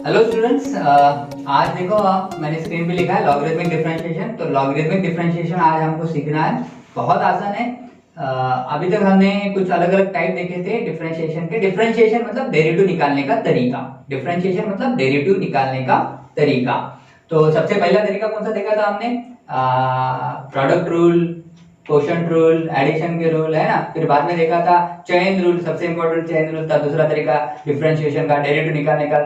Hello students, आज देखो मैंने स्क्रीन पे लिखा है लॉगरिथमिक डिफरेंशिएशन। तो लॉगरिथमिक डिफरेंशिएशन आज हमको सीखना है, बहुत आसान है। अभी तक हमने कुछ अलग अलग टाइप देखे थे डिफरेंशिएशन के। डिफरेंशिएशन मतलब डेरिवेटिव निकालने का तरीका। डिफरेंशिएशन मतलब डेरिवेटिव निकालने का तरीका। तो सबसे पहला तरीका कौन सा देखा था हमने? Product rule, quotient rule, addition के रूल, है ना। फिर बाद में देखा था चेन रूल, सबसे इंपॉर्टेंट चेन रूल था। दूसरा तरीका डिफरेंशिएशन का, डेरिवेटिव निकालने का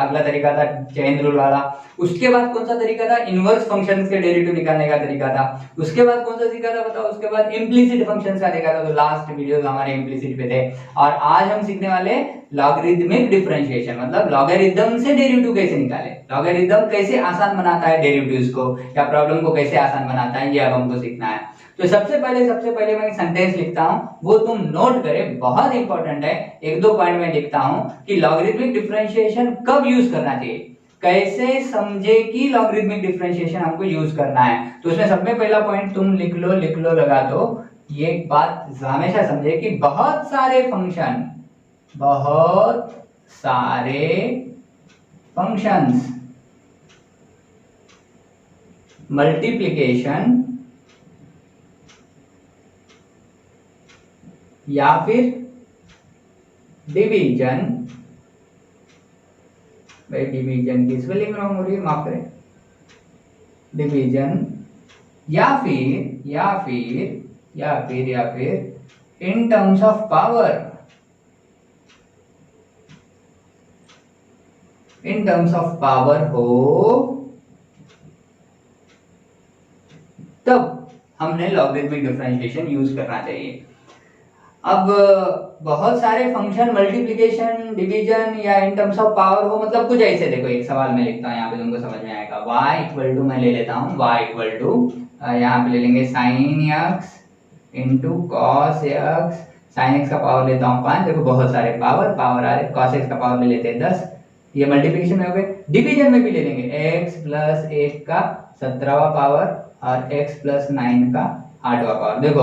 अगला तरीका था चेन रूल वाला। उसके बाद कौन सा तरीका था? इनवर्स फंक्शंस के डेरिवेटिव निकालने का तरीका था। उसके बाद कौन सा सीखा था बताओ? उसके बाद इम्प्लिसिट फंक्शंस का देखा था। तो लास्ट वीडियोस हमारे इम्प्लिसिट पे थे। और आज हम सीखने वाले लॉगरिथमिक डिफरेंशिएशन, मतलब लॉगरिथम से डेरिवेटिव कैसे निकाले, लॉगरिथम कैसे आसान बनाता है डेरिवेटिव्स को, या प्रॉब्लम को कैसे आसान बनाता है, ये अब हमको सीखना है। तो सबसे पहले मैं सेंटेंस लिखता हूं, वो तुम नोट करें, बहुत इंपॉर्टेंट है। एक दो पॉइंट में लिखता हूं कि लॉगरिथमिक डिफरेंशिएशन कब यूज करना चाहिए, कैसे समझे कि लॉगरिथमिक डिफरेंशिएशन हमको यूज करना है। तो उसमें सब में पहला पॉइंट तुम लिख लो लगा दो। ये बात हमेशा समझे कि बहुत सारे फंक्शंस मल्टीप्लिकेशन या फिर डिवीजन, भाई डिवीजन की स्पेलिंग रॉन्ग हो रही है, माफ करें। डिवीजन या फिर इन टर्म्स ऑफ पावर, हो तब हमने लॉगरिथमिक डिफरेंशिएशन यूज करना चाहिए। अब बहुत सारे फंक्शन मल्टीप्लिकेशन, डिवीजन या इन टर्म्स ऑफ पावर हो, मतलब कुछ ऐसे। देखो एक सवाल मैं लिखता हूं, यहाँ पे तुमको समझ में आएगा। y इक्वल टू, मैं ले लेता हूँ y इक्वल टू, यहाँ पे ले लेंगे sin x into cos x. Sine x का पावर लेता हूँ 5। देखो बहुत सारे पावर आ रहे। कॉस एक्स का पावर ले लेते हैं 10। ये मल्टीप्लिकेशन में हो गए। डिवीजन में भी ले लेंगे x प्लस 1 का 17वां पावर और x प्लस 9 का 8वां पावर। देखो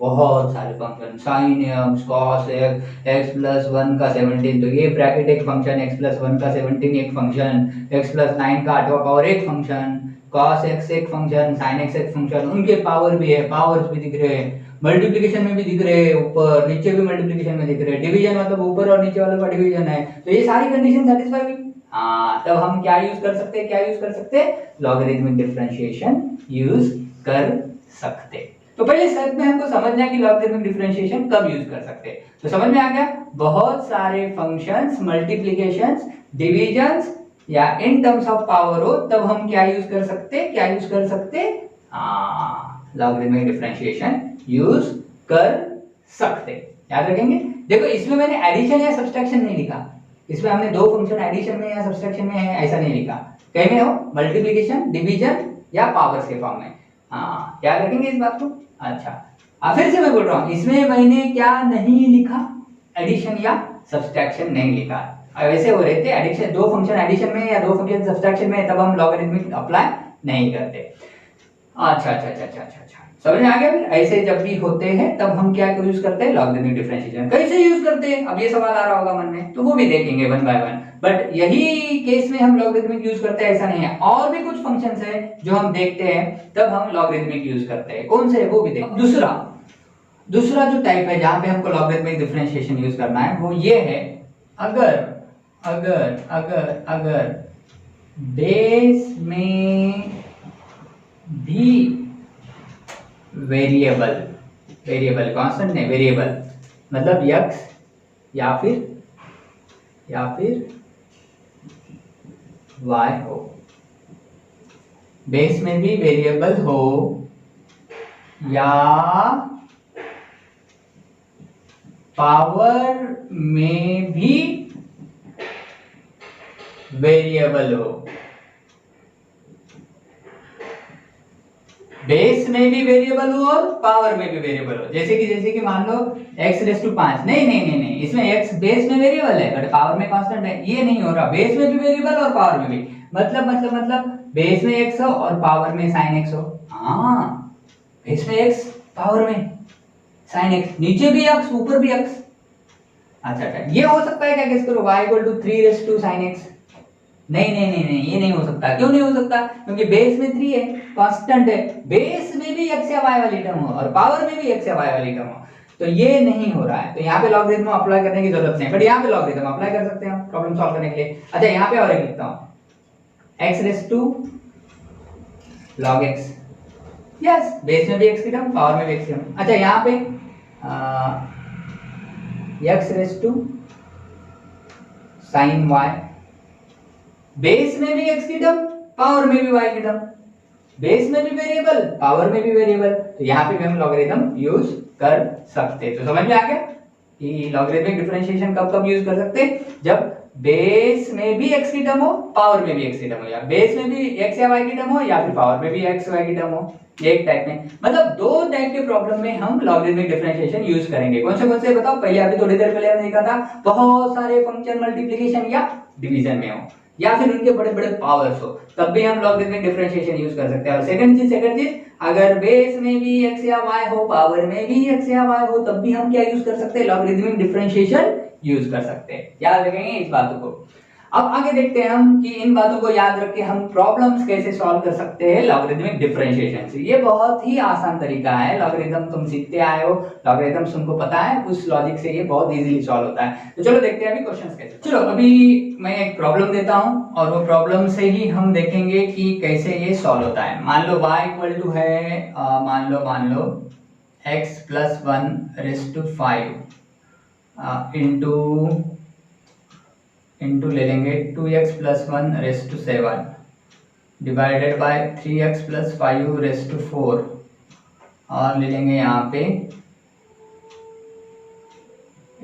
बहुत सारे function, sine x, cos x, x plus 1 का 17, तो ये ब्रैकेट एक फंक्शन, एक्स प्लस 1 का 17 एक फंक्शन, एक्स प्लस 9 का 8वां पावर एक फंक्शन, कॉस एक्स एक फंक्शन, साइन एक्स एक फंक्शन। उनके पावर भी है, पावर्स भी दिख रहे हैं, मल्टीप्लिकेशन में भी दिख रहे हैं, ऊपर नीचे भी मल्टीप्लिकेशन में दिख रहे हैं। डिवीजन मतलब ऊपर और नीचे वालों का डिवीजन है। तो ये सारी कंडीशन सेटिस्फाई हुई। हाँ, तब हम क्या यूज कर सकते हैं? लॉगरिथमिक डिफरेंशिएशन यूज कर सकते। तो पहले स्टेप में हमको समझना है कि लॉगरिथमिक डिफरेंशिएशन कब यूज कर सकते हैं। तो समझ में आ गया, बहुत सारे फंक्शंस मल्टीप्लिकेशंस, डिविजन्स या इन टर्म्स ऑफ पावर हो, तब हम क्या यूज कर सकते? लॉगरिथमिक डिफरेंशिएशन यूज कर सकते। याद रखेंगे। देखो इसमें मैंने एडिशन या सब्सट्रैक्शन नहीं लिखा। इसमें हमने दो फंक्शन एडिशन में या सब्सट्रैक्शन में है ऐसा नहीं लिखा। कहीं में हो मल्टीप्लिकेशन, डिवीजन या पावर्स के फॉर्म में। हाँ, याद रखेंगे इस बात को। अच्छा, फिर से मैं बोल रहा हूं, इसमें मैंने क्या नहीं लिखा? एडिशन या सब्सट्रैक्शन नहीं लिखा। वैसे हो रहे थे एडिशन, दो फंक्शन एडिशन में या दो फंक्शन सब्सट्रैक्शन में, तब हम लॉगरिथमिक अप्लाई नहीं करते। अच्छा, समझ में आ गया। ऐसे जब भी होते हैं तब हम क्या यूज करते हैं? Logarithmic differentiation. कैसे यूज करते हैं, अब ये सवाल आ रहा होगा मन में, तो वो भी देखेंगे वन बाय वन। बट यही केस में हम लॉगरिथमिक यूज करते हैं ऐसा नहीं है, और भी कुछ फंक्शंस है जो हम देखते हैं तब हम लॉगरिथमिक यूज करते हैं। कौन से, वो भी देखेंगे। दूसरा जो टाइप है जहां पे हमको लॉगरिथमिक डिफरेंशिएशन यूज करना है, वो ये है, अगर बेस में भी वेरिएबल कांस्टेंट नहीं, वेरिएबल मतलब x या फिर y हो, बेस में भी वेरिएबल हो या पावर में भी वेरिएबल हो। बेस में भी वेरिएबल हो और पावर में भी वेरिएबल हो। जैसे कि मान लो x रेज़ टू 5, नहीं, इसमें x बेस में वेरिएबल है बट पावर में कांस्टेंट है। ये नहीं हो रहा, बेस में भी वेरिएबल और पावर में भी, मतलब बेस में x हो और पावर में sin x हो। हाँ, बेस में x, पावर में sin x, नीचे भी x ऊपर भी x। अच्छा, ये हो सकता है क्या? गेस करो, y equal to 3 raise to sin x। नहीं नहीं नहीं नहीं, ये नहीं हो सकता। क्यों नहीं हो सकता? क्योंकि बेस में 3 है, कांस्टेंट है, बेस में भी x या y वाली टर्म हो और पावर में भी x या y वाली टर्म हो, तो ये नहीं हो रहा है। तो यहाँ पे लॉगरिथम अप्लाई करने की जरूरत नहीं, बट यहाँ पे लॉगरिथम अप्लाई कर सकते हैं हम प्रॉब्लम सॉल्व करने के लिए। अच्छा यहाँ पे और एक लिखता हूँ, x raise to log x, yes base में भी x की टर्म, पावर में भी x की टर्म। अच्छा यहाँ पे x raise to sin y, base में भी x की टर्म, पावर में भी y की टर्म, बेस में भी वेरिएबल, पावर में भी वेरिएबल, तो यहाँ पे भी हम लॉगरिथम यूज कर सकते हैं। तो समझ में आ गया कि लॉगरिथमिक डिफरेंशिएशन कब कब यूज कर सकते हैं? जब बेस में भी x की टर्म हो, पावर में भी x की टर्म हो, या बेस में भी x या y की टर्म हो, या फिर पावर में भी x y की टर्म हो। एक टाइप में, मतलब दो टाइप के प्रॉब्लम में हम लॉगरिथमिक डिफरेंशिएशन यूज करेंगे। कौन से बताओ? पहले अभी थोड़ी देर पहले हमने देखा था, बहुत सारे फंक्शन मल्टीप्लिकेशन या डिवीजन में हो, या फिर उनके बड़े बड़े पावर्स हो, तब भी हम लॉगरिथमिक डिफरेंशिएशन यूज कर सकते हैं। और सेकंड चीज अगर बेस में भी x या y हो, पावर में भी x या y हो, तब भी हम क्या यूज कर सकते हैं? लॉगरिथमिक डिफरेंशिएशन यूज कर सकते हैं। याद रखेंगे इस बातों को। अब आगे देखते हैं हम कि इन बातों को याद रख के हम प्रॉब्लम्स कैसे सॉल्व कर सकते हैं लॉगरिथमिक डिफरेंशिएशन से। ये बहुत ही आसान तरीका है, लॉगरिथम तुम सीखते आए हो, लॉगरिथम्स तुमको पता है, उस लॉजिक से ये बहुत इजीली सॉल्व होता है। तो चलो देखते हैं अभी क्वेश्चंस कैसे। चलो अभी मैं एक प्रॉब्लम देता हूं और वो प्रॉब्लम से ही हम देखेंगे कि कैसे ये सॉल्व होता है। मान लो y इक्वल टू है मान लो x plus 1 raise to 5 into ले लेंगे 2x plus 1 raise to 7 divided by 3x plus 5 raise to 4 और ले लेंगे यहाँ पे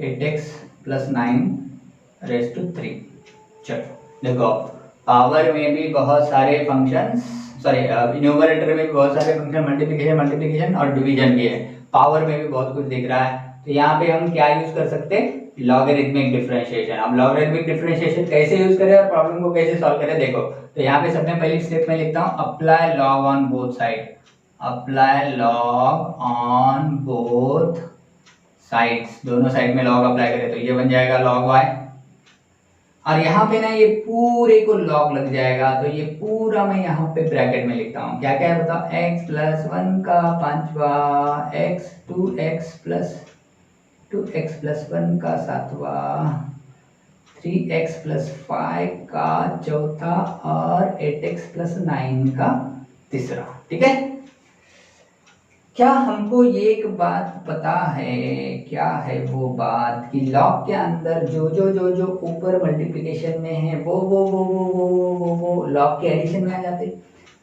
8x प्लस 9 रेज़ टू 3। चलो देखो, पावर में भी बहुत सारे फंक्शंस, सॉरी न्यूमरेटर में भी बहुत सारे फंक्शन, मल्टीप्लिकेशन और डिवीजन भी है, पावर में भी बहुत कुछ दिख रहा है। तो यहाँ पे हम क्या यूज कर सकते हैं? Logarithmic differentiation. अब लॉगरिथमिक डिफरेंशिएशन कैसे यूज करें और प्रॉब्लम को कैसे सॉल्व करें, देखो। तो यहाँ पे सबसे पहली स्टेप में लिखता हूँ apply log on both side, apply log on both sides, दोनों साइड में लॉग अप्लाई करें तो ये बन जाएगा log y, और यहाँ पे ना ये पूरे को लॉग लग जाएगा, तो ये पूरा मैं यहाँ पे ब्रैकेट में लिखता हूँ। क्या क्या है बताओ? x प्लस 1 का 5वां, x 2x प्लस 1 का 7वां, 3x प्लस 5 का 4था और 8x प्लस 9 का 3रा। ठीक है, क्या हमको ये एक बात पता है? क्या है वो बात कि लॉग के अंदर जो जो जो जो ऊपर मल्टीप्लिकेशन में है वो लॉग के एडिशन में आ जाते।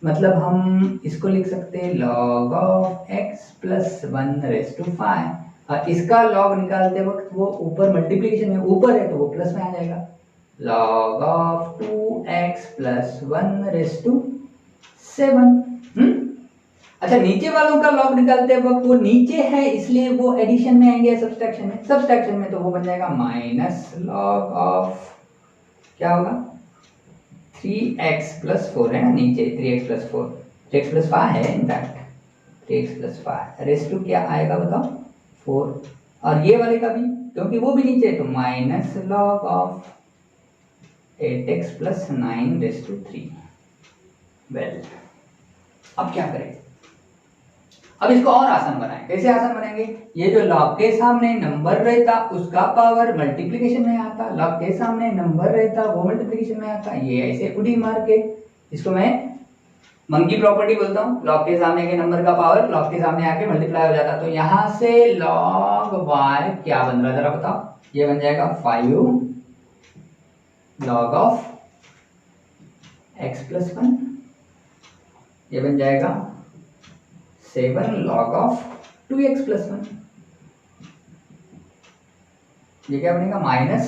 मतलब हम इसको लिख सकते हैं log of x plus 1 raise to 5, और इसका लॉग निकालते वक्त वो ऊपर मल्टीप्लिकेशन में ऊपर है तो वो प्लस में आ जाएगा, log of 2x plus 1 raise to 7। अच्छा, नीचे वालों का लॉग निकालते वक्त वो नीचे है इसलिए वो एडिशन में आएंगे, सब्सट्रैक्शन में तो वो बन जाएगा माइनस लॉग ऑफ, क्या होगा? 3x प्लस 4 है ना नीचे, 3x प्लस 4, 3x प्लस 5 है in fact, 3x plus 5 raise to क्या आएगा बताओ? 4, और ये वाले का भी क्योंकि वो भी नीचे है तो minus log of 8x plus 9 raise to 3। Well, अब क्या करें? अब इसको और आसान बनाएं। कैसे आसान बनाएंगे? ये जो लॉग के सामने नंबर रहता उसका पावर मल्टीप्लिकेशन में आता, लॉग के सामने नंबर रहता वो मल्टीप्लिकेशन में आता, ये ऐसे उड़ी मार के, इसको मैं मंकी प्रॉपर्टी बोलता हूँ। लॉग के सामने के नंबर का पावर लॉग के सामने आके मल्टीप्लाई हो जाता। तो यहाँ से log y क्या बन रहा है जरा बताओ? ये बन जाएगा 5 log ऑफ x प्लस 1, ये बन जाएगा 7 log ऑफ 2x प्लस 1, ये क्या बनेगा? Minus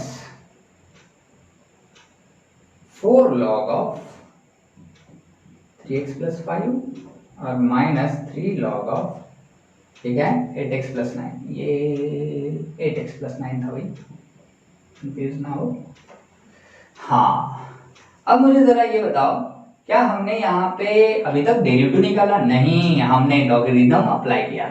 4 log of 3x plus 5 और माइनस 3 log ऑफ, ठीक है, 8x प्लस 9। ये 8x प्लस 9 था भाई, कंफ्यूज ना हो। हाँ, अब मुझे जरा ये बताओ, क्या हमने यहाँ पे अभी तक डेरिवेटिव निकाला? नहीं, हमने लॉगरिथम अप्लाई किया,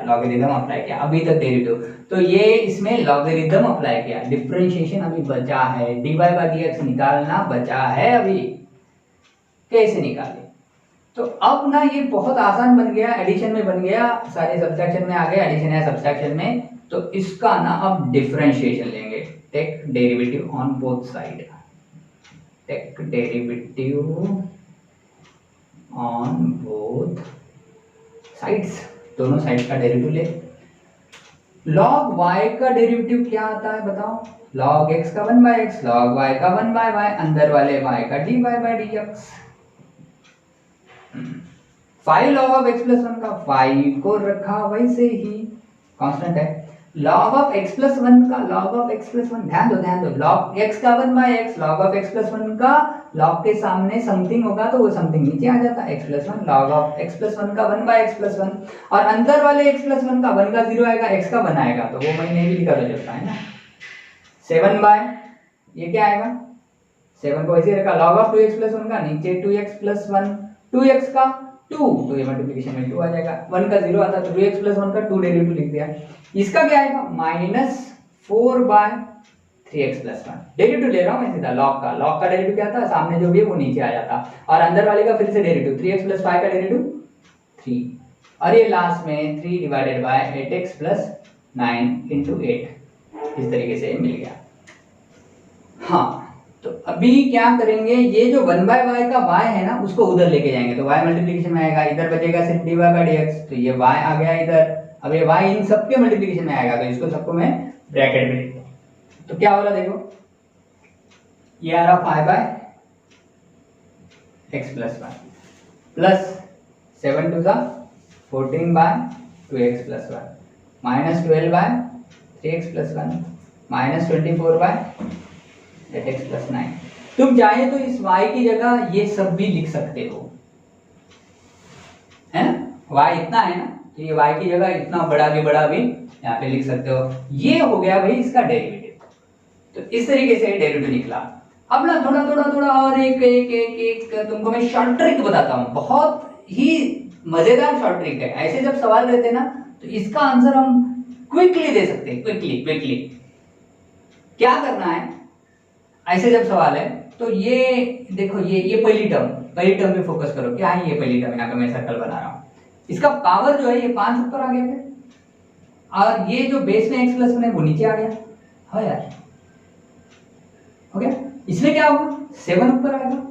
अभी तक डेरिवेटिव। तो ये इसमें लॉगरिथम अप्लाई किया, डिफरेंशिएशन अभी बचा है, dy बाय dx निकालना बचा है अभी। कैसे निकालें। तो अब ना ये बहुत आसान बन गया, एडिशन में बन गया, सारे सब्सट्रैक्शन में आ गए, एडिशन है सब्सट्रैक्शन में। तो इसका ना अब डिफरेंशिएशन लेंगे, take derivative on both side, take derivative on both sides, दोनों साइड का डेरिवेटिव ले। log y का डेरिवेटिव क्या आता है बताओ, log x का 1/x, log y का 1/y, अंदर वाले y का dy/dx। 5 log of x plus 1 का 5 को रखा वैसे ही कांस्टेंट है। log of x plus 1 का log of x plus 1, ध्यान दो, log x का 1/x, log of x plus 1 का log के सामने समथिंग होगा तो वो समथिंग नीचे आ जाता है, x plus 1, log of x plus 1 का 1/x plus 1, और अंदर वाले x plus 1 का 1 का 0 आएगा, x का 1 आएगा, तो वो मैंने भी लिखा तो चलता है ना। 7 बाय ये क्या आएगा, 7 को ऐसे रखा, log of 2x plus 1 का नीचे 2x plus 1, 2x का 2, तो ये मल्टीप्लिकेशन में 2 आ जाएगा, 1 का 0 आता तो 2x plus 1 का 2 डेरिवेटिव लिख दिया। इसका क्या आएगा, -4/3x plus 1, डेरिवेटिव ले रहा हूं मैं सीधा log का डेरिवेटिव क्या था, सामने जो भी है वो नीचे आ जाता, और अंदर वाले का फिर से डेरिवेटिव 3x plus 5 का डेरिवेटिव 3, और ये लास्ट में 3 divided by 8x plus 9 into 8, इस तरीके से मिल गया। हाँ, तो अभी क्या करेंगे, ये जो 1/y का y है ना उसको उधर लेके जाएंगे, तो y मल्टीप्लिकेशन में आएगा, इधर बचेगा सिर्फ dy/dx, तो ये y आ गया इधर, अब ये y इन सबके मल्टीप्लिकेशन में आएगा, तो इसको सबको मैं ब्रैकेट में लिखता हूं। तो क्या हो रहा देखो, ये आ रहा 5/x plus 1 plus 7 to the 14/2x plus 1 minus 12/3x plus 1 minus 24/8x plus 9। तुम चाहे तो इस y की जगह ये सब भी लिख सकते हो, है ना, y इतना है ना, तो ये y की जगह इतना बड़ा भी यहाँ पे लिख सकते हो। ये हो गया भाई इसका डेरिवेटिव, तो इस तरीके से डेरिवेटिव निकला। अब ना थोड़ा और एक तुमको मैं शॉर्ट ट्रिक बताता हूँ, बहुत ही मजेदार शॉर्ट ट्रिक है। ऐसे जब सवाल रहते हैं ना तो इसका आंसर हम क्विकली दे सकते हैं, क्विकली। क्या करना है, ऐसे जब सवाल है तो ये देखो, ये पहली टर्म पे फोकस करो, क्या है ये पहली टर्म, यहाँ पे मैं सर्कल बना रहा हूँ, इसका पावर जो है ये 5 ऊपर आ गया, और ये जो बेस में x प्लस 1 है वो नीचे आ गया। हाँ यार, हो गया, इसमें क्या होगा, 7 ऊपर आएगा,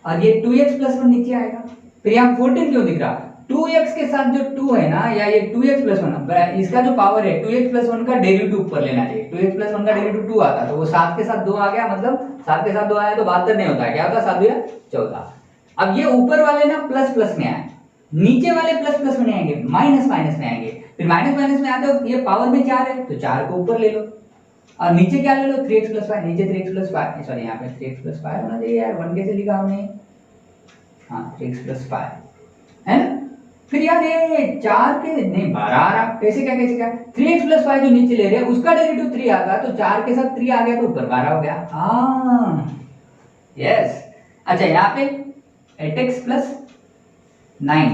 और ये 2x प्लस 1 नीचे आएगा। फिर यहाँ 14 क्यों दिख रहा, 2x के साथ जो 2 है ना, या ये 2x प्लस 1, इसका जो पावर है 2x प्लस 1 का डेरिवेटिव ऊपर लेना चाहिए, 2x प्लस 1 का डेरिवेटिव 2 आता, तो वो 7 के साथ 2 आ गया, मतलब 7 के साथ 2 आया तो 72 नहीं होता है, क्या होता, 7 या 14। अब ये ऊपर वाले ना प्लस प्लस में आए, नीचे वाले प्लस प्लस में नहीं आएंगे, माइनस माइनस में आएंगे। फिर माइनस माइनस में आते हो, ये पावर में 4 है तो 4 को ऊपर ले लो, और नीचे क्या ले लो, 3x प्लस 5, नीचे 3x प्लस 5, सॉरी यहाँ पे 3x प्लस 5 होना चाहिए यार, 1 कैसे लिखा हमने, हाँ 3x प्लस 5 है ना। फिर यार ये 4 के नहीं 12 आ रहा, कैसे क्या 3x प्लस 5 जो नीचे ले रहे हैं उसका डेरिवेटिव 3 आता, तो 4 के साथ 3 आ गया तो ऊपर 12 हो गया। हाँ यस, अच्छा यहाँ पे 8x प्लस 9,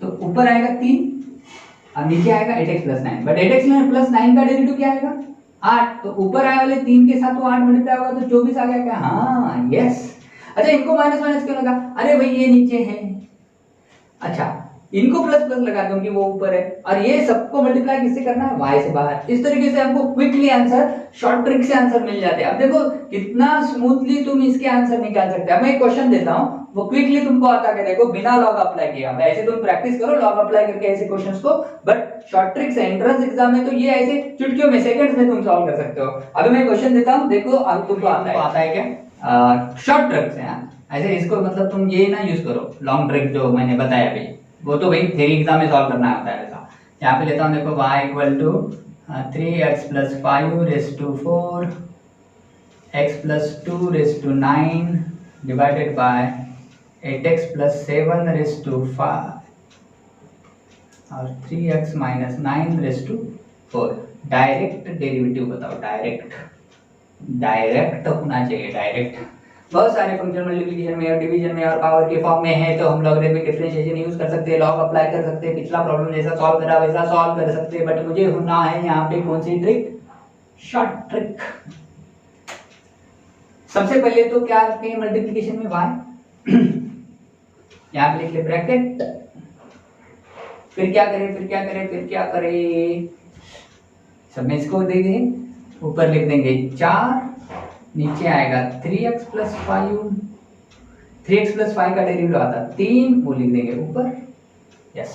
तो ऊपर आएगा 3 और नीचे आएगा 8x plus 9, but 8x plus 9 का डेरिवेटिव क्या आएगा, 8, तो ऊपर आए वाले 3 के साथ तो 8 मल्टीप्लाई होगा तो 24 आ गया क्या, हाँ यस। अच्छा इनको माइनस माइनस क्यों लगा, अरे भाई ये नीचे है, अच्छा इनको प्लस प्लस लगा दूंगी वो ऊपर है, और ये सबको मल्टीप्लाई किससे करना है, y से बाहर। इस तरीके से आपको क्विकली आंसर, शॉर्ट ट्रिक से आंसर मिल जाते हैं। अब देखो कितना स्मूथली तुम इसके आंसर निकाल सकते हो। मैं एक क्वेश्चन देता हूँ, वो क्विकली तुमको आता है, देखो बिना लॉग अप्लाई किया, ऐसे तुम प्रैक्टिस करो लॉग अप्लाई करके ऐसे क्वेश्चंस को, बट शॉर्ट ट्रिक से एंट्रेंस एग्जाम में तो ये ऐसे चुटकियों में, सेकंड्स में तुम सॉल्व कर सकते हो। अभी मैं क्वेश्चन देता हूँ, देखो अब तुमको आता है क्या, शॉर्ट ट्रिक से, ऐसे इसको मतलब तुम ये ना यूज करो, लॉन्ग ट्रिक जो मैंने बताया अभी वो तो भाई थ्योरी एग्जाम में सॉल्व करना होता है वैसा। यहाँ पे लेता हूँ देखो, y equal to 3x plus 5 raise to 4 x plus 2 raise to 9 divided by 8x plus 7 raise to 5 और 3x minus 9 raise to 4। Direct derivative बताओ, डायरेक्ट होना चाहिए, डायरेक्ट। बहुत सारे फंक्शन मल्टीप्लिकेशन में और डिवीजन में और पावर के फॉर्म में है, तो हम लॉगरिथमिक डिफरेंशिएशन यूज कर सकते हैं, लॉग अप्लाई कर सकते हैं, पिछला प्रॉब्लम जैसा सॉल्व करा वैसा सॉल्व कर सकते हैं। बट मुझे होना है यहाँ पे कौन सी ट्रिक, शॉर्ट ट्रिक। सबसे पहले तो क्या रखते हैं मल्टीप्लिकेशन में y, यहाँ पे लिख ले ब्रैकेट, फिर क्या करें, सब में इसको देंगे, ऊपर लिख देंगे 4, नीचे आएगा 3x प्लस 5, 3x प्लस 5 का डेरिवेटिव आता 3, वो लिख देंगे ऊपर, यस।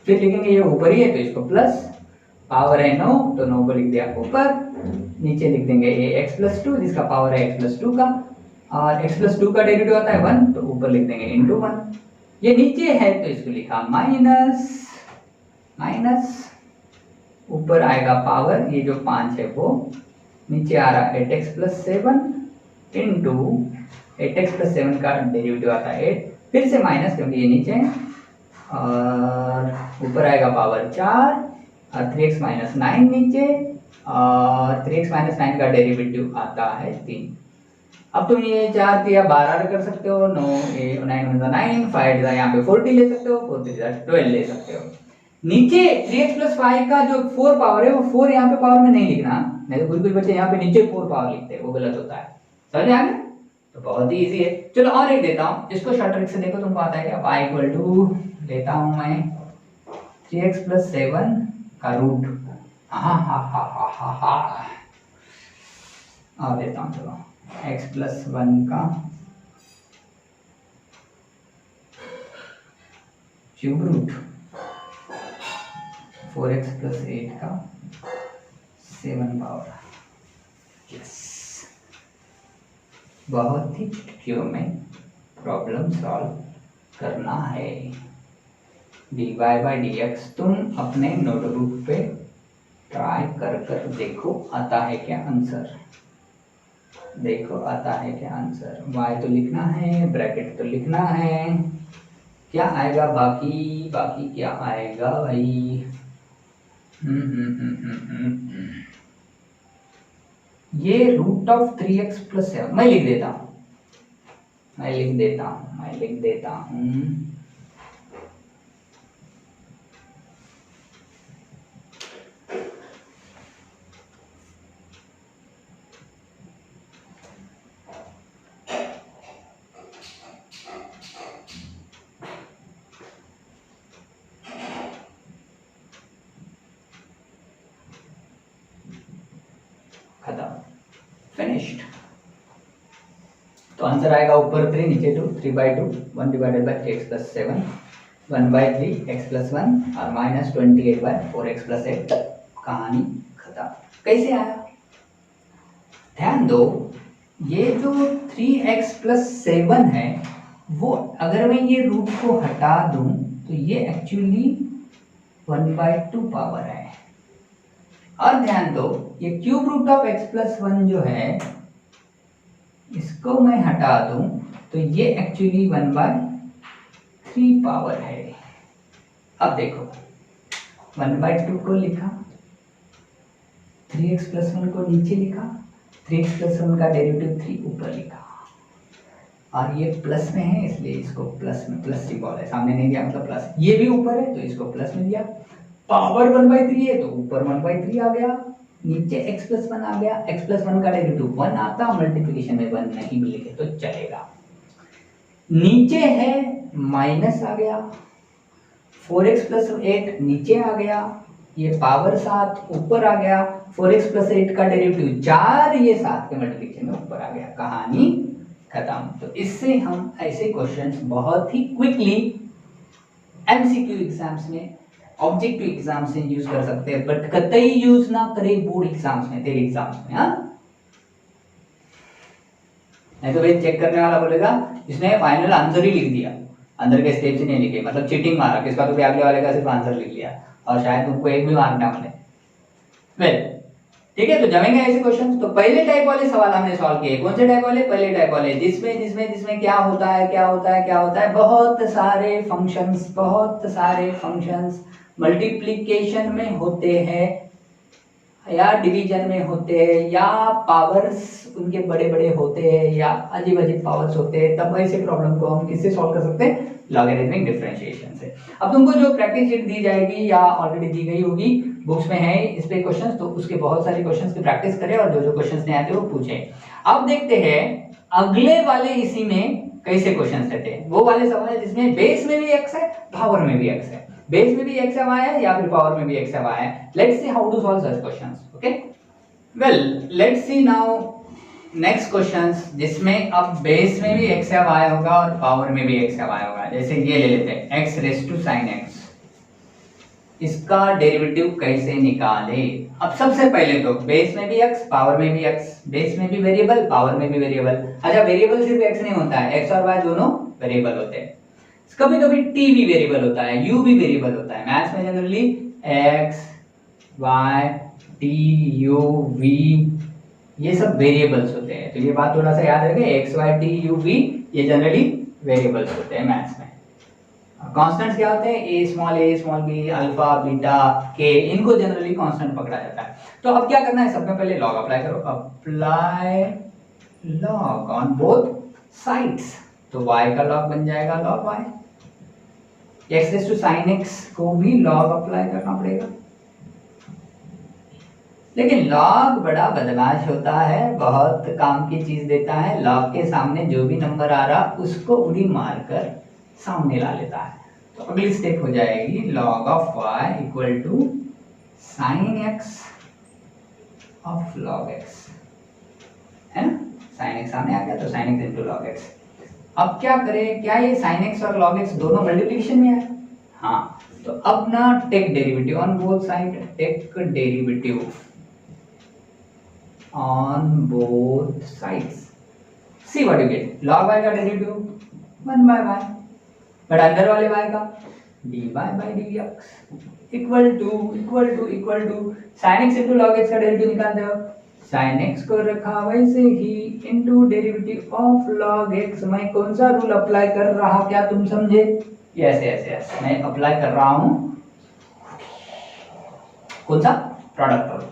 फिर लिखेंगे ये ऊपर ही है तो इसको प्लस, पावर है 9 तो 9 को लिख दिया ऊपर, नीचे लिख देंगे ये x प्लस 2 जिसका पावर है x प्लस 2 का, और x प्लस 2 का डेरिवेटिव आता है 1 तो ऊपर लिख देंगे इंटू 1, ये नीचे है तो इसको लिखा माइनस, ऊपर आएगा पावर, ये जो 5 है वो नीचे आ रहा है 8x plus 7 into 8x plus 7 का डेरिवेटिव आता है 8, फिर से माइनस क्योंकि ये नीचे है, और ऊपर आएगा पावर 4 और 3x माइनस 9 नीचे, और 3x माइनस 9 का डेरिवेटिव आता है 3। अब तुम ये 4 दिया 12 कर सकते हो, 9 9 5 यहाँ पे 40 ले सकते हो, 4 12 ले सकते हो। नीचे 3x प्लस 5 का जो 4 पावर है वो 4 यहाँ पे पावर में नहीं लिखना, नहीं तो कुछ बच्चे यहाँ पे नीचे 4 पावर लिखते हैं, वो गलत होता है, समझ आ गया? तो बहुत ही इजी है। चलो और एक देता हूँ, इसको शॉर्ट ट्रिक से देखो, तुमको आता है क्या? y इक्वल टू लेता हूँ मैं 3x प्लस 7 का रूट, और देता हूँ चलो x प्लस 1 का क्यूब रूट, 4x प्लस 8 का 7 पावर, यस। बहुत ही क्यों में प्रॉब्लम सॉल्व करना है। dy बाई dx तुम अपने नोटबुक पे ट्राई कर देखो आता है क्या आंसर, देखो आता है क्या आंसर। y तो लिखना है, ब्रैकेट तो लिखना है, क्या आएगा बाकी क्या आएगा भाई? ये रूट ऑफ 3x प्लस 7 मैं लिख देता हूँ, खत्म, फिनिश्ड। तो आंसर आएगा ऊपर 3 नीचे 2, 3/2 1 divided by 3x plus 7 1/3 x plus 1 और माइनस 28/4x प्लस 8। कहानी खत्म। कैसे आया ध्यान दो, ये जो 3x प्लस 7 है वो अगर मैं ये रूट को हटा दूं तो ये एक्चुअली 1/2 पावर है। और ध्यान दो ये cube root of x plus 1 जो है इसको मैं हटा दूं तो ये एक्चुअली 1/3 पावर है। अब देखो 1/2 को लिखा, 3x प्लस 1 को नीचे लिखा, 3x प्लस 1 का डेरिवेटिव 3 ऊपर लिखा, और ये प्लस में है इसलिए इसको प्लस में, प्लस सिंबल है सामने नहीं दिया मतलब प्लस, ये भी ऊपर है तो इसको प्लस में दिया, पावर 1/3 है तो ऊपर 1/3 आ गया, नीचे x प्लस 1 आ गया, x प्लस 1 का डेरिवेटिव 1 आता, मल्टीप्लिकेशन में 1 नहीं भी लिखे तो चलेगा। नीचे है माइनस आ गया, 4x प्लस 8 नीचे आ गया, ये पावर 7 ऊपर आ गया, 4x प्लस 8 का डेरिवेटिव 4, ये 7 के मल्टीप्लिकेशन में ऊपर आ गया। कहानी खत्म। तो इससे हम ऐसे क्वेश्चंस बहुत ही क्विकली एमसीक्यू एग्जाम्स में, ऑब्जेक्टिव एग्जाम्स में यूज कर सकते हैं, बट कतई यूज ना करें बोर्ड एग्जाम्स में, तेरे एग्जाम्स में। हाँ, नहीं तो भाई चेक करने वाला बोलेगा इसने फाइनल आंसर ही लिख दिया, अंदर के स्टेप्स ही नहीं लिखे, मतलब चीटिंग मारा, किसका तो अगले वाले का सिर्फ आंसर लिख लिया और शायद तुमको एक भी मार्क ना मिले। वेल ठीक है, तो जमेंगे ऐसे क्वेश्चंस। तो पहले टाइप वाले सवाल हमने सॉल्व किए। कौन से टाइप वाले? पहले टाइप वाले जिसमें क्या होता है बहुत सारे फंक्शंस मल्टीप्लिकेशन में होते हैं या डिवीजन में होते हैं या पावर्स उनके बड़े बड़े होते हैं या अजीब अजीब पावर्स होते हैं, तब ऐसे प्रॉब्लम को हम किससे सॉल्व कर सकते हैं? लॉगरिथमिक डिफरेंशिएशन से। अब तुमको जो प्रैक्टिस शीट दी जाएगी या ऑलरेडी दी गई होगी, बुक्स में है इस पे क्वेश्चंस, तो उसके बहुत सारे क्वेश्चंस की प्रैक्टिस करें और जो जो क्वेश्चंस नहीं आते वो पूछें। अब देखते हैं अगले वाले इसी में कैसे क्वेश्चन रहते हैं, वो वाले सवाल जिसमें बेस में भी एक्स है, पावर में भी एक्स है, बेस में भी एक्स एम आया है या फिर पावर में भी एक्स एम आया है. Let's see how to solve such questions. Okay, well let's see now next questions जिसमें अब बेस में भी एक्स एम आया होगा और पावर में भी एक्स एम आया होगा. जैसे ये ले लेते हैं x raise to sine x, इसका डेरिवेटिव कैसे निकाले. अब सबसे पहले तो बेस में भी x, पावर में भी x, बेस में भी वेरिएबल, पावर में भी वेरिएबल. अच्छा, वेरिएबल सिर्फ x नहीं होता है, x और y दोनों वेरिएबल होते हैं. कभी कभी t भी वेरिएबल होता है, u भी वेरिएबल होता है. मैथ्स में generally x, y, t, u, v ये सब वेरिएबल्स होते हैं. तो ये बात थोड़ा सा याद रखें, x, y, t, u, v ये जनरली वेरिएबल्स होते हैं मैथ्स में. कांस्टेंट्स क्या होते हैं, a small b, alpha, beta, k, इनको जनरली कांस्टेंट पकड़ा जाता है. तो अब क्या करना है, सबसे पहले लॉग अप्लाई करो. Apply log on both sides. तो y का लॉग बन जाएगा log y, x raise to sin x को भी लॉग अप्लाई करना पड़ेगा. लेकिन लॉग बड़ा बदमाश होता है, बहुत काम की चीज देता है. लॉग के सामने जो भी नंबर आ रहा उसको उड़ी मारकर सामने ला लेता है. तो अगली स्टेप हो जाएगी log of y equal to sin x of log x, है ना. sin x सामने आ गया तो sin x into log x. अब क्या करें, क्या ये sin x और log x दोनों मल्टीप्लिकेशन में है? हाँ, तो अब ना take derivative on both side, take derivative on both sides. See what you get, log y का डेरिवेटिव 1 बाय y, बट अंदर वाले y का dy by dx equal to sin x into log x का derivative निकालते हो. sin x को रखा वैसे ही into derivative of log x. मैं कौन सा रूल अप्लाई कर रहा, क्या तुम समझे? यस, मैं अप्लाई कर रहा हूं कौन सा, प्रोडक्ट रूल.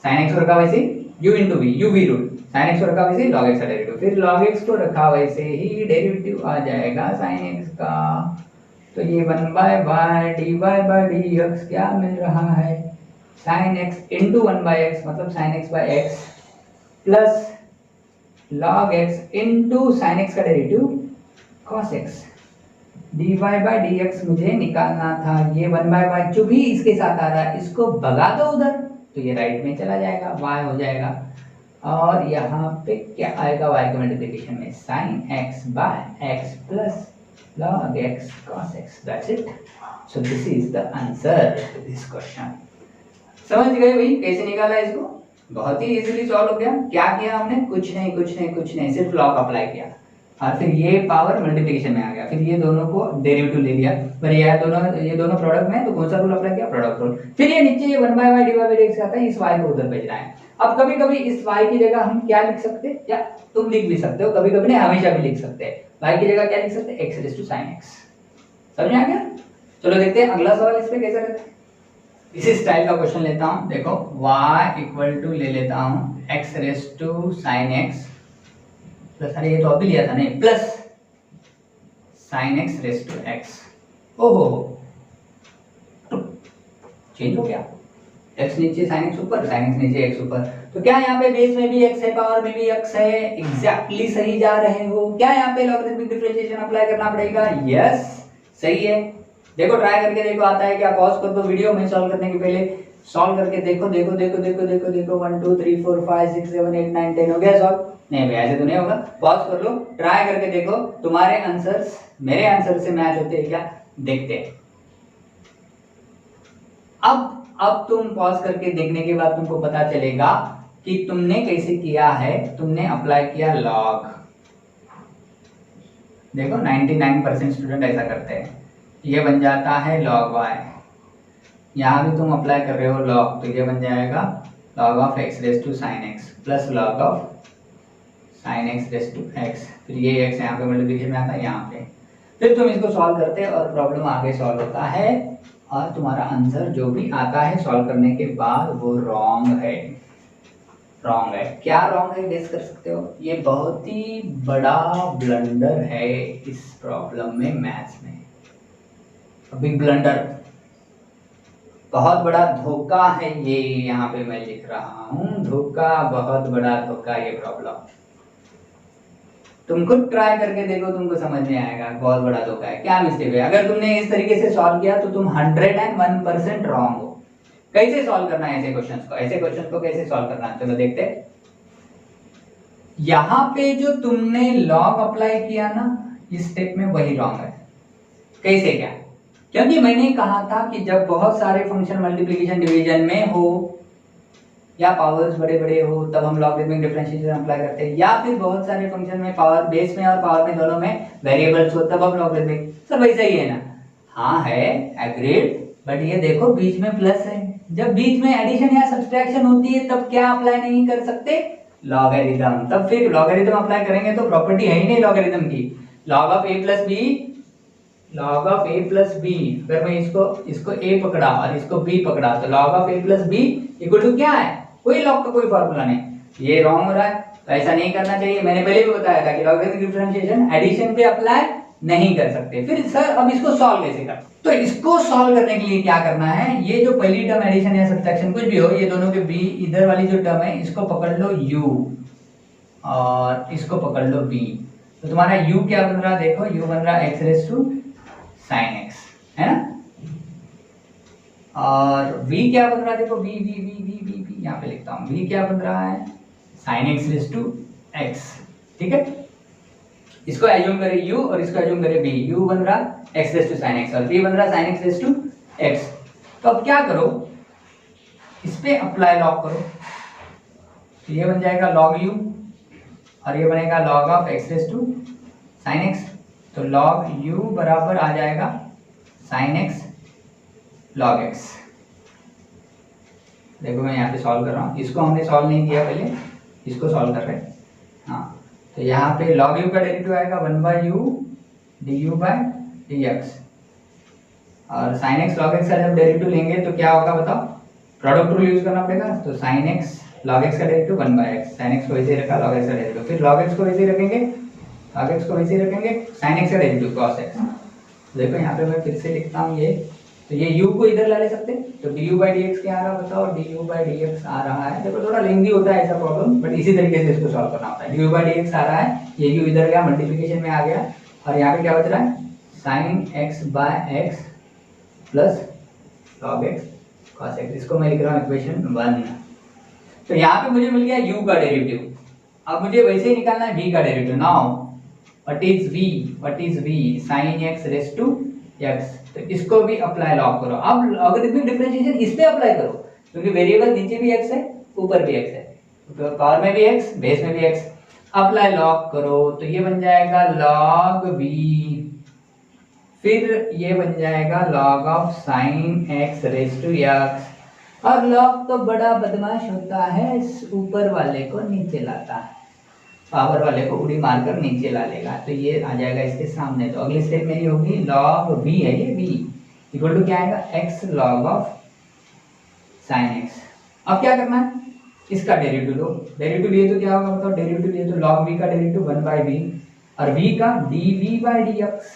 sin x को रखा वैसे u into v, uv rule. sin x को रखा वैसे log x का डेरिवेटिव, फिर log x को रखा वैसे ही डेरिवेटिव आ जाएगा sin x का. तो ये 1 by y dy by dx क्या मिल रहा है, sin x into 1 by x मतलब sin x by x plus log x into sin x का derivative cos x. dy by dx मुझे निकालना था. ये 1 by y जो भी इसके साथ आ रहा है इसको भगा दो उधर, तो ये राइट में चला जाएगा, y हो जाएगा. और यहाँ पे क्या आएगा y के मल्टीप्लिकेशन में, sin x by x plus log x cos x. That's it. So this is the answer to this question. समझ गए भाई कैसे निकाला इसको? बहुत ही इजीली सॉल्व हो गया. क्या किया हमने, कुछ नहीं, सिर्फ लॉग अप्लाई किया और फिर ये पावर मल्टीप्लिकेशन में आ गया. फिर ये दोनों को डेरिवेटिव ले लिया, पर ये दोनों प्रोडक्ट में, तो कौन सा रूल अप्लाई किया, प्रोडक्ट रूल. फिर ये नीचे ये 1 by y dy by dx आता है, इस y को उधर भेजना है. अब कभी कभी इस y की जगह हम क्या लिख सकते हैं, या तुम लिख भी सकते हो, कभी कभी नहीं, हमेशा भी लिख सकते हैं. y की जगह क्या लिख सकते हैं, x raise to sin x. समझ में आ गया? चलो देखते हैं अगला सवाल इस पे कैसा रहता है. इसी स्टाइल का क्वेश्चन लेता हूं. देखो y इक्वल टू ले लेता हूं x raise to sin x plus, अरे ये तो अभी लिया था, नहीं, plus sin x raise to x. ओहो, चेंज हो गया, x नीचे sin x ऊपर, sin x नीचे x ऊपर. तो क्या यहाँ पे बेस में भी x है, पावर में भी x है? एग्जैक्टली सही जा रहे हो. क्या यहाँ पे लॉगरिथमिक डिफरेंशिएशन अप्लाई करना पड़ेगा? यस, सही है. देखो ट्राई करके देखो आता है क्या. पॉज कर दो वीडियो में, सॉल्व करने के पहले सॉल्व करके देखो 1 2 3 4 5 6 7 8 9 10 हो गया सॉल्व. नहीं भाई ऐसे तो नहीं होगा, पॉज कर लो, ट्राई करके देखो तुम्हारे आंसर्स मेरे आंसर से मैच होते हैं क्या, देखते हैं. अब तुम पॉज करके देखने के बाद तुमको पता चलेगा कि तुमने कैसे किया है. तुमने अप्लाई किया लॉग. देखो 99% स्टूडेंट ऐसा करते हैं. ये बन जाता है log y. यहाँ भी तुम अप्लाई कर रहे हो log, तो ये बन जाएगा log of x raise to sin x plus log of sin x raise to x. फिर ये x यहाँ पे मल्टीप्लिकेशन में आता है यहाँ पे. फिर तुम इसको सॉल्व करते और प्रॉब्लम आगे सॉल्व होता है और तुम्हारा आंसर जो भी आता है सॉल्व करने के बाद वो रॉन्ग है. क्या रॉन्ग है गेस कर सकते हो? ये बहुत ही बड़ा ब्लंडर है इस प्रॉब्लम में, मैथ्स में. बिग ब्लंडर, बहुत बड़ा धोखा है ये. यहाँ पे मैं लिख रहा हूँ धोखा, बहुत बड़ा धोखा ये प्रॉब्लम. तुम खुद ट्राई करके देखो, तुमको समझ में आएगा। बहुत बड़ा धोखा है। क्या मिस्टेक है? अगर तुमने इस तरीके से सॉल्व किया तो तुम 101% रॉन्ग हो। कैसे सॉल्व करना है ऐसे क्वेश्चंस को? ऐसे क्वेश्चंस को कैसे सॉल्व करना है, चलो देखते हैं। यहां पे जो तुमने लॉग अप्लाई किया ना इस स्टेप में, वही रॉन्ग है। कैसे क्या? क्योंकि मैंने कहा था कि जब बहुत सारे फंक्शन मल्टीप्लिकेशन डिवीजन में हो या पावर्स बड़े बड़े हो तब हम लॉगरिथमिक डिफरेंशिएशन अप्लाई करते हैं, या फिर बहुत सारे फंक्शन में पावर बेस में और पावर में दोनों में वेरिएबल्स हो तब हम लॉगरिथमिक। सब वैसा ही है ना? हाँ है, एग्रीड। बट ये देखो बीच में प्लस है। जब बीच में एडिशन या सब्सट्रैक्शन होती है तब क्या अप्लाई नहीं कर सकते? लॉगरिथम। तब फिर लॉगरिथम अप्लाई करेंगे तो प्रॉपर्टी है ही नहीं लॉगरिथम की। Log of a plus b, log of a plus b, अगर मैं इसको ए पकड़ा और इसको बी पकड़ा तो log of a plus b equal to क्या है? कोई लॉग का कोई फार्मूला नहीं। ये रॉन्ग हो रहा है, तो ऐसा नहीं करना चाहिए। मैंने पहले भी बताया था कि लॉगरिथमिक डिफरेंशिएशन एडिशन पे अप्लाई नहीं कर सकते। फिर सर अब इसको सॉल्व कैसे कर? तो इसको सॉल्व करने के लिए क्या करना है, ये जो पहली टर्म एडिशन या सब्ट्रैक्शन कुछ भी हो, ये दोनों के बी, इधर वाली जो टर्म है इसको पकड़ लो u और इसको पकड़ लो v। तो तुम्हारा u क्या बन रहा, देखो u बन रहा x raise to sin x, है ना? और v क्या बन रहा है, देखो v v v v v v यहाँ पे लिखता हूँ। v क्या बन रहा है? sin x raise to x। ठीक है, इसको एज्यूम करें u और इसको एज्यूम करें v। u बन रहा x raise to sin x और v बन रहा sin x raise to x। तो अब क्या करो, इस पे अप्लाई लॉग करो। तो ये बन जाएगा log u और ये बनेगा log of x raise to sin x। तो log u बराबर आ जाएगा sin x log x। देखो मैं यहाँ पे सॉल्व कर रहा हूँ, इसको हमने सॉल्व नहीं किया पहले, इसको सॉल्व कर रहे हैं। हाँ, तो यहाँ पे log u का डेरिवेटिव आएगा 1/u du by dx और sin x log x का जब डेरिवेटिव लेंगे तो क्या होगा बताओ? प्रोडक्ट रूल यूज करना पड़ेगा। तो sin x log x का डेरिवेटिव 1/x, sin x को वैसे ही रखा, log x का डेरिवेटिव, फिर log x को वैसे ही रखेंगे, log x को वैसे ही रखेंगे, sin x का डेरिवेटिव cos x। देखो यहाँ पे मैं फिर से लिखता हूँ ये, तो ये u को इधर ला ले सकते हैं। तो du by dx क्या आ रहा है बताओ? du by dx आ रहा है, देखो थोड़ा लेंथी होता है ऐसा प्रॉब्लम, बट इसी तरीके से इसको सॉल्व करना होता है। du by dx आ रहा है, ये u इधर गया, मल्टीप्लिकेशन में आ गया और यहाँ पे क्या बच रहा है? sin x by x plus log x cos x। इसको मैं लिख रहा हूँ इक्वेशन 1। तो यहाँ पे मुझे मिल गया u का डेरिवेटिव। अब मुझे वैसे ही निकालना है v का derivative. Now what is v? sin x raise to x। तो इसको भी अप्लाई लॉग करो। अब लॉगरिथमिक डिफरेंशिएशन इस पे अप्लाई करो, क्योंकि वेरिएबल नीचे भी x है ऊपर भी x है, तो पावर में भी x बेस में भी x। अप्लाई लॉग करो तो ये बन जाएगा log v, फिर ये बन जाएगा log of sin x raise to x। और log तो बड़ा बदमाश होता है, ऊपर वाले को नीचे लाता है, पावर वाले को उड़ी मारकर नीचे ला लेगा। तो ये आ जाएगा इसके सामने। तो अगली स्टेप मेरी होगी log v है, ये v इक्वल टू क्या आएगा? x log of sin x। अब क्या करना है? इसका डेरिवेटिव लो। डेरिवेटिव लिए तो क्या होगा बताओ? डेरिवेटिव लिए तो log v का डेरिवेटिव 1/v और v का dv by dx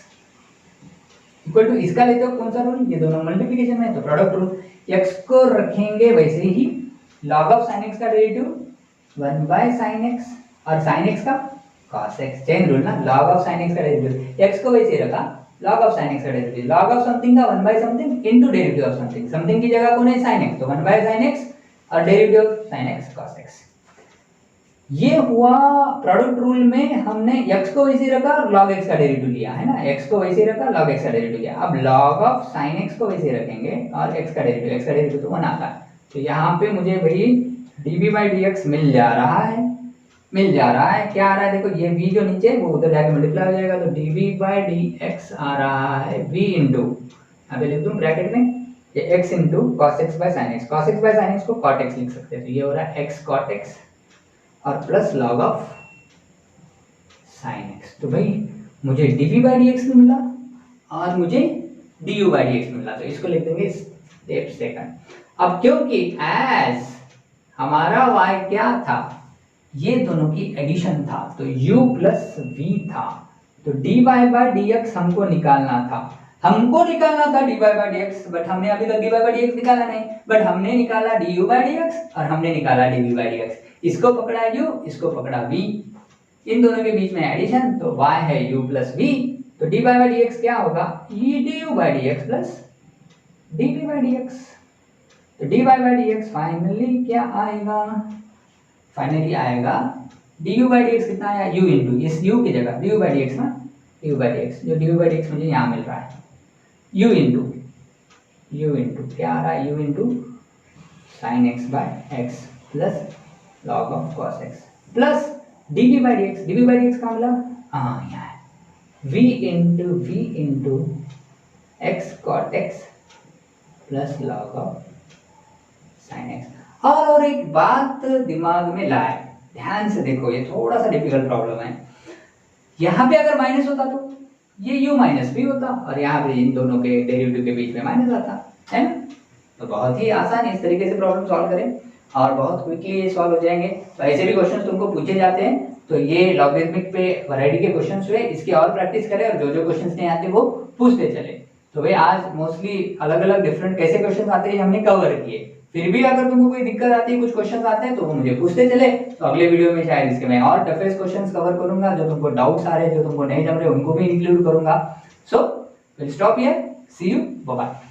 equal to इसका लेते हो कौन सा रूल? ये दोनों मल्टीप्लिकेशन में, तो प्रोडक्ट रूल। x को रखेंगे वैसे ही, log ऑफ sin x का डेरिवेटिव 1/sin x और sin x का cos x, चेन रूल ना। log ऑफ sin x का डेरिवेटिव, x को वैसे ही रखा, log ऑफ sin x का डेरिवेटिव, log ऑफ समथिंग का 1/समथिंग into derivative of something. Something की जगह कौन है? sin x, तो 1/sin x और derivative of sin x cos x। ये हुआ प्रोडक्ट रूल में, हमने x को वैसे ही रखा और log x का डेरिवेटिव लिया, है ना? x को वैसे ही रखा, log x का डेरिवेटिव लिया। अब log ऑफ sin x को वैसे ही रखेंगे और x का डेरिवेटिव तो 1 आता है। तो यहाँ पे मुझे वही dv by dx मिल जा रहा है। क्या आ रहा है? देखो ये v जो नीचे वो उधर जाके मल्टीप्लाई हो जाएगा, तो dv by dx आ रहा है v इंटू, यहाँ पे लिख दूँ ब्रैकेट में, ये x into cos x by sin x। cos x by sin x को cot x लिख सकते हैं, तो ये हो रहा है x cot x और plus log of sin x। तो भाई मुझे dv by dx मिला और मुझे du by dx मिला, तो इसको लिख देंगे स्टेप सेकंड। अब क्योंकि एज हमारा y क्या था? ये दोनों की एडिशन था, तो u प्लस v था, तो dy by dx हमको निकालना था। dy by dx, बट हमने अभी तक dy by dx निकाला नहीं, बट हमने निकाला du by dx और हमने निकाला dv by dx। इसको पकड़ा u, इसको पकड़ा v, इन दोनों के बीच में एडिशन, तो y है u प्लस v, तो dy बाई डी एक्स क्या होगा, ये du by d x plus dv by d x. तो dy by d x finally क्या आएगा, फाइनली आएगा du बाई डी एक्स कितना आया, u इंटू इस u की जगह du बाई डी एक्स ना, du बाई डी एक्स, जो du बाई डी एक्स मुझे यहाँ मिल रहा है, u इंटू क्या आ रहा है, u into sine x by x plus log of cos x plus dv by d x का मतलब हाँ यहाँ है v into x cot x plus log of sine x. और एक बात दिमाग में लाए, ध्यान से देखो, ये थोड़ा सा डिफिकल्ट प्रॉब्लम है। यहाँ पे अगर माइनस होता तो ये u माइनस भी होता, और यहाँ पे इन दोनों के डेरिवेटिव के बीच में माइनस आता है ना। तो बहुत ही आसान है, इस तरीके से प्रॉब्लम सॉल्व करें और बहुत क्विकली ये सॉल्व हो जाएंगे। तो ऐसे भी क्वेश्चंस तुमको पूछे जाते हैं, तो ये लॉगरिथमिक पे वैरायटी के क्वेश्चंस हुए, इसकी और प्रैक्टिस करें, और जो जो क्वेश्चंस नहीं आते वो पूछते चले। तो भाई आज मोस्टली अलग अलग डिफरेंट कैसे क्वेश्चंस आते हैं हमने कवर किए। फिर भी अगर तुमको कोई दिक्कत आती है, कुछ क्वेश्चंस आते हैं, तो वो मुझे पूछते चले, तो अगले वीडियो में शायद इसके मैं और टफेस्ट क्वेश्चंस कवर करूंगा, जो तुमको डाउट्स आ रहे हैं, जो तुमको नहीं जम रहे, उनको भी इंक्लूड करूंगा। So will stop here, see you, bye bye.